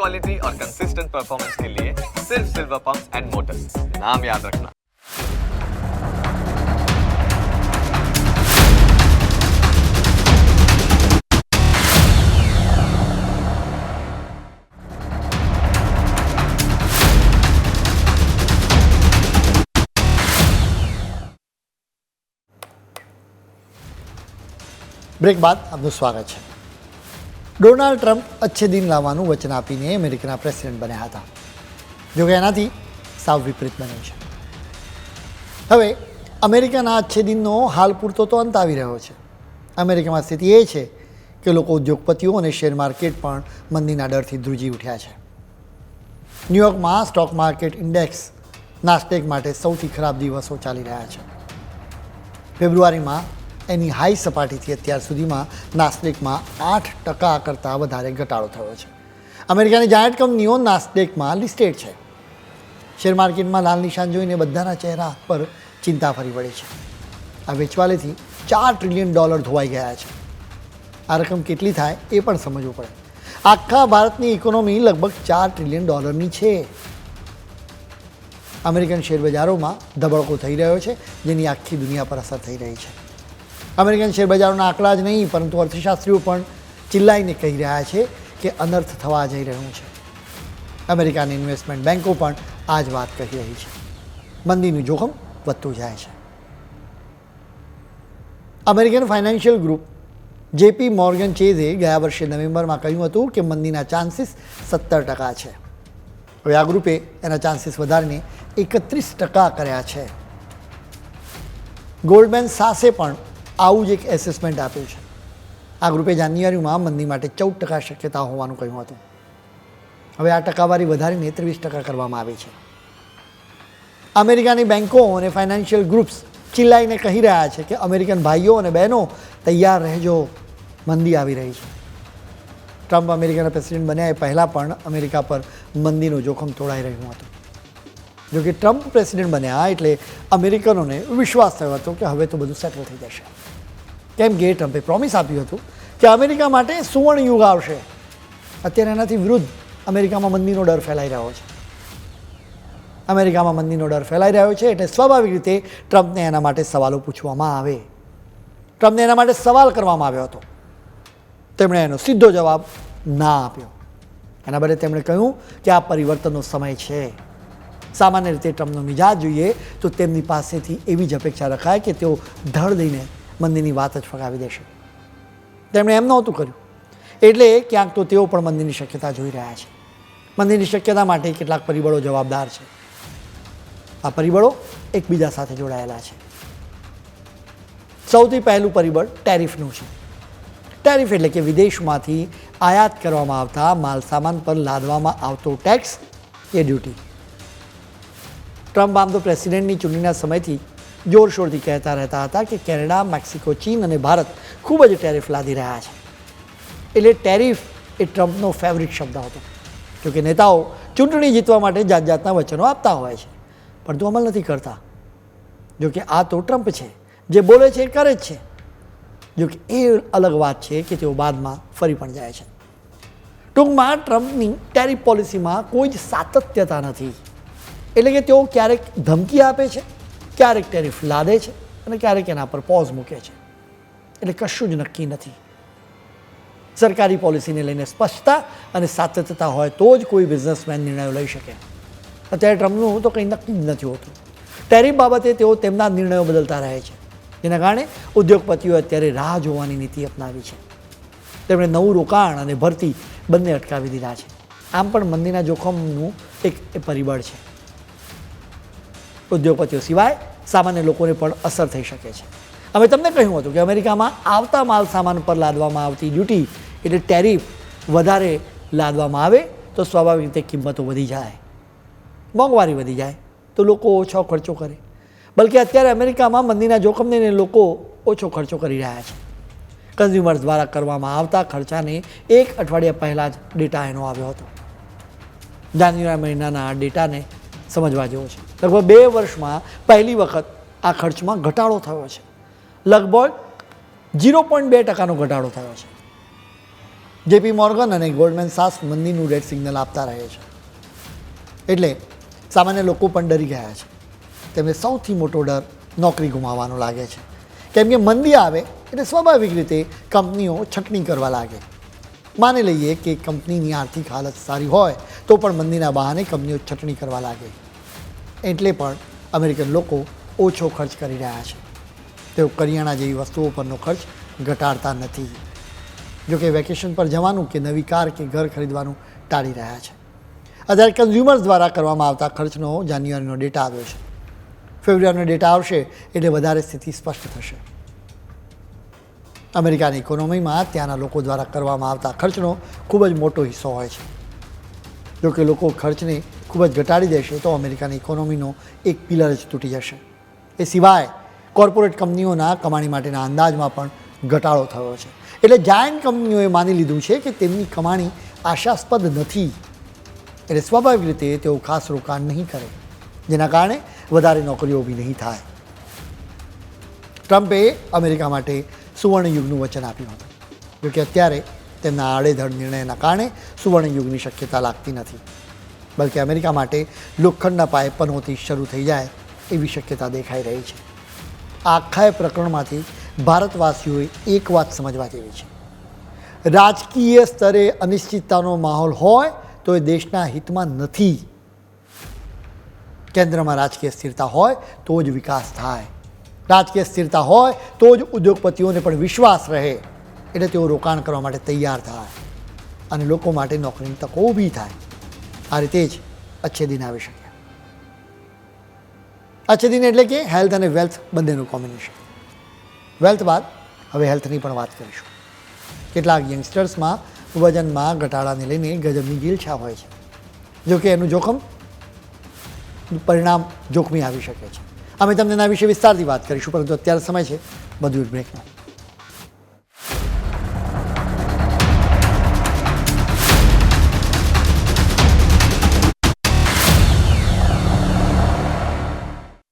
Quality और consistent performance के लिए सिर्फ सिल्वर पंप्स एंड मोटर्स, नाम याद रखना। બ્રેક બાદ આપનું સ્વાગત છે. ડોનાલ્ડ ટ્રમ્પ અચ્છે દિન લાવવાનું વચન આપીને અમેરિકાના પ્રેસિડેન્ટ બન્યા હતા, જોકે એનાથી સાવ વિપરીત બન્યું છે. હવે અમેરિકાના અચ્છે દિનનો હાલ પૂરતો તો અંત આવી રહ્યો છે. અમેરિકામાં સ્થિતિ એ છે કે લોકો ઉદ્યોગપતિઓ અને શેર માર્કેટ પણ મંદીના ડરથી ધ્રુજી ઉઠ્યા છે. ન્યૂયોર્કમાં સ્ટોક માર્કેટ ઇન્ડેક્સ નાસ્ડેક માટે સૌથી ખરાબ દિવસો ચાલી રહ્યા છે. ફેબ્રુઆરીમાં એની હાઈ સપાટીથી અત્યાર સુધીમાં નાસ્ડેકમાં 8% કરતાં વધારે ઘટાડો થયો છે. અમેરિકાની જાયન્ટ કંપનીઓ નાસ્ડેકમાં લિસ્ટેડ છે. શેર માર્કેટમાં લાલ નિશાન જોઈને બધાના ચહેરા પર ચિંતા ફરી વળી છે. આ વેચવાલીથી $4 ટ્રિલિયન ધોવાઈ ગયા છે. આ રકમ કેટલી થાય એ પણ સમજવું પડે. આખા ભારતની ઇકોનોમી લગભગ $4 ટ્રિલિયન છે. અમેરિકન શેર બજારોમાં ધબડકો થઈ રહ્યો છે, જેની આખી દુનિયા પર અસર થઈ રહી છે. અમેરિકન શેર બજારોના આંકડા જ નહીં, પરંતુ અર્થશાસ્ત્રીઓ પણ ચિલ્લાઈને કહી રહ્યા છે કે અનર્થ થવા જઈ રહ્યું છે. અમેરિકાની ઇન્વેસ્ટમેન્ટ બેન્કો પણ આ જ વાત કહી રહી છે. મંદીનું જોખમ વધતું જાય છે. American financial group JP Morgan ચેઝે ગયા વર્ષે નવેમ્બરમાં કહ્યું હતું કે મંદીના ચાન્સીસ 70% છે. હવે આ ગ્રુપે એના ચાન્સીસ વધારીને 31% કર્યા છે. ગોલ્ડમેન સાસે પણ આવું જ એક એસેસમેન્ટ આપ્યું છે. આ ગ્રુપે જાન્યુઆરીમાં મંદી માટે 14% શક્યતા હોવાનું કહ્યું હતું. હવે આ ટકાવારી વધારીને 23% કરવામાં આવી છે. અમેરિકાની બેન્કો અને ફાઇનાન્શિયલ ગ્રુપ્સ ચિલ્લાઈને કહી રહ્યા છે કે અમેરિકન ભાઈઓ અને બહેનો તૈયાર રહેજો, મંદી આવી રહી છે. ટ્રમ્પ અમેરિકાના પ્રેસિડેન્ટ બન્યા એ પહેલાં પણ અમેરિકા પર મંદીનું જોખમ તોડાઈ રહ્યું હતું. જોકે ટ્રમ્પ પ્રેસિડેન્ટ બન્યા એટલે અમેરિકનોને વિશ્વાસ થયો હતો કે હવે તો બધું સેટલ થઈ જશે. કેમ કે ટ્રમ્પે પ્રોમિસ આપ્યું હતું કે અમેરિકા માટે સુવર્ણ યુગ આવશે. અત્યારે એનાથી વિરુદ્ધ અમેરિકામાં મંદીનો ડર ફેલાઈ રહ્યો છે. અમેરિકામાં મંદીનો ડર ફેલાઈ રહ્યો છે એટલે સ્વાભાવિક રીતે ટ્રમ્પને એના માટે સવાલો પૂછવામાં આવે. ટ્રમ્પને એના માટે સવાલ કરવામાં આવ્યો હતો. તેમણે એનો સીધો જવાબ ના આપ્યો. એના બદલે તેમણે કહ્યું કે આ પરિવર્તનનો સમય છે. સામાન્ય રીતે ટ્રમ્પનો મિજાજ જોઈએ તો તેમની પાસેથી એવી જ અપેક્ષા રખાય કે તેઓ ધડ દઈને મંદીની વાત જ ફગાવી દેશે. તેમણે એમ નહોતું કર્યું. એટલે ક્યાંક તો તેઓ પણ મંદીની શક્યતા જોઈ રહ્યા છે. મંદીની શક્યતા માટે કેટલાક પરિબળો જવાબદાર છે. આ પરિબળો એકબીજા સાથે જોડાયેલા છે. સૌથી પહેલું પરિબળ ટેરિફનું છે. ટેરિફ એટલે કે વિદેશમાંથી આયાત કરવામાં આવતા માલ સામાન પર લાદવામાં આવતો ટેક્સ કે ડ્યુટી. ટ્રમ્પ આમ તો પ્રેસિડેન્ટની ચૂંટણીના સમયથી જોરશોરથી કહેતા રહેતા હતા કે કેનેડા, મેક્સિકો, ચીન અને ભારત ખૂબ જ ટેરિફ લાદી રહ્યા છે. એટલે ટેરિફ એ ટ્રમ્પનો ફેવરિટ શબ્દ હતો. જોકે નેતાઓ ચૂંટણી જીતવા માટે જાત જાતના વચનો આપતા હોય છે, પરંતુ અમલ નથી કરતા. જોકે આ તો ટ્રમ્પ છે, જે બોલે છે એ કરે જ છે. જોકે એ અલગ વાત છે કે તેઓ બાદમાં ફરી પણ જાય છે. ટૂંકમાં ટ્રમ્પની ટેરિફ પોલિસીમાં કોઈ જ સાતત્યતા નથી. એટલે કે તેઓ ક્યારેક ધમકી આપે છે, ક્યારેક ટેરિફ લાદે છે અને ક્યારેક એના પર પોઝ મૂકે છે. એટલે કશું જ નક્કી નથી. સરકારી પોલિસીને લઈને સ્પષ્ટતા અને સાતત્યતા હોય તો જ કોઈ બિઝનેસમેન નિર્ણયો લઈ શકે. અત્યારે ટ્રમ્પનું તો કંઈ નક્કી જ નથી હોતું. ટેરિફ બાબતે તેઓ તેમના નિર્ણયો બદલતા રહે છે, જેના કારણે ઉદ્યોગપતિઓએ અત્યારે રાહ જોવાની નીતિ અપનાવી છે. તેમણે નવું રોકાણ અને ભરતી બંને અટકાવી દીધા છે. આમ પણ મંદીના જોખમનું એક પરિબળ છે. ઉદ્યોગપતિઓ સિવાય સામાન્ય લોકોને પણ અસર થઈ શકે છે. અમે તમને કહ્યું હતું કે અમેરિકામાં આવતા માલ સામાન પર લાદવામાં આવતી ડ્યુટી એટલે ટેરિફ વધારે લાદવામાં આવે તો સ્વાભાવિક રીતે કિંમતો વધી જાય, મોંઘવારી વધી જાય, તો લોકો ઓછો ખર્ચો કરે. બલકે અત્યારે અમેરિકામાં મંદીના જોખમને લઈને લોકો ઓછો ખર્ચો કરી રહ્યા છે. કન્ઝ્યુમર્સ દ્વારા કરવામાં આવતા ખર્ચાને 1 અઠવાડિયા પહેલાં જ ડેટા એનો આવ્યો હતો. જાન્યુઆરી મહિનાના આ ડેટાને સમજવા જેવો છે. લગભગ 2 વર્ષમાં પહેલી વખત આ ખર્ચમાં ઘટાડો થયો છે. લગભગ 0.2% ઘટાડો થયો છે. જેપી મોર્ગન અને ગોલ્ડમેન સાક્સ મંદીનું રેડ સિગ્નલ આપતા રહે છે. એટલે સામાન્ય લોકો પણ ડરી ગયા છે. તેમને સૌથી મોટો ડર નોકરી ગુમાવવાનો લાગે છે. કેમ કે મંદી આવે એટલે સ્વાભાવિક રીતે કંપનીઓ છટણી કરવા લાગે. માની લઈએ કે કંપનીની આર્થિક હાલત સારી હોય તો પણ મંદીના બહાને કંપનીઓ છટણી કરવા લાગે. એટલે પણ અમેરિકન લોકો ઓછો ખર્ચ કરી રહ્યા છે. તેઓ કરિયાણા જેવી વસ્તુઓ પરનો ખર્ચ ઘટાડતા નથી. જોકે વેકેશન પર જવાનું કે નવી કાર કે ઘર ખરીદવાનું ટાળી રહ્યા છે. અત્યારે કન્ઝ્યુમર્સ દ્વારા કરવામાં આવતા ખર્ચનો જાન્યુઆરીનો ડેટા આવ્યો છે. ફેબ્રુઆરીનો ડેટા આવશે એટલે વધારે સ્થિતિ સ્પષ્ટ થશે. અમેરિકાની ઇકોનોમીમાં ત્યાંના લોકો દ્વારા કરવામાં આવતા ખર્ચનો ખૂબ જ મોટો હિસ્સો હોય છે. જોકે લોકો ખર્ચને ખૂબ જ ઘટાડી દેશે તો અમેરિકાની ઇકોનોમીનો એક પિલર જ તૂટી જશે. એ સિવાય કોર્પોરેટ કંપનીઓના કમાણી માટેના અંદાજમાં પણ ઘટાડો થયો છે. એટલે જાયન્ટ કંપનીઓએ માની લીધું છે કે તેમની કમાણી આશાસ્પદ નથી. એટલે સ્વાભાવિક રીતે તેઓ ખાસ રોકાણ નહીં કરે, જેના કારણે વધારે નોકરીઓ ઊભી નહીં થાય. ટ્રમ્પે અમેરિકા માટે સુવર્ણયુગનું વચન આપ્યું હતું. જોકે અત્યારે તેમના આડેધડ નિર્ણયના કારણે સુવર્ણયુગની શક્યતા લાગતી નથી. બલકે અમેરિકા માટે લોખંડના પાયે પનોતી શરૂ થઈ જાય એવી શક્યતા દેખાઈ રહી છે. આ આખા પ્રકરણમાંથી ભારતવાસીઓએ એક વાત સમજવા જેવી છે. રાજકીય સ્તરે અનિશ્ચિતતાનો માહોલ હોય તો એ દેશના હિતમાં નથી. કેન્દ્રમાં રાજકીય સ્થિરતા હોય તો જ વિકાસ થાય. રાજકીય સ્થિરતા હોય તો જ ઉદ્યોગપતિઓને પણ વિશ્વાસ રહે, એટલે તેઓ રોકાણ કરવા માટે તૈયાર થાય અને લોકો માટે નોકરીની તકો ઊભી થાય. આ રીતે જ અચ્છે દિન આવી શકે. અચ્છે દિન એટલે કે હેલ્થ અને વેલ્થ બંનેનું કોમ્બિનેશન. વેલ્થ બાદ હવે હેલ્થની પણ વાત કરીશું. કેટલાક યંગસ્ટર્સમાં વજનમાં ઘટાડાને લઈને ગજબની ગીલછા હોય છે. જોકે એનું જોખમ પરિણામ જોખમી આવી શકે છે. અમે તમને એના વિશે વિસ્તારથી વાત કરીશું, પરંતુ અત્યારે સમય છે બધું બ્રેકનો.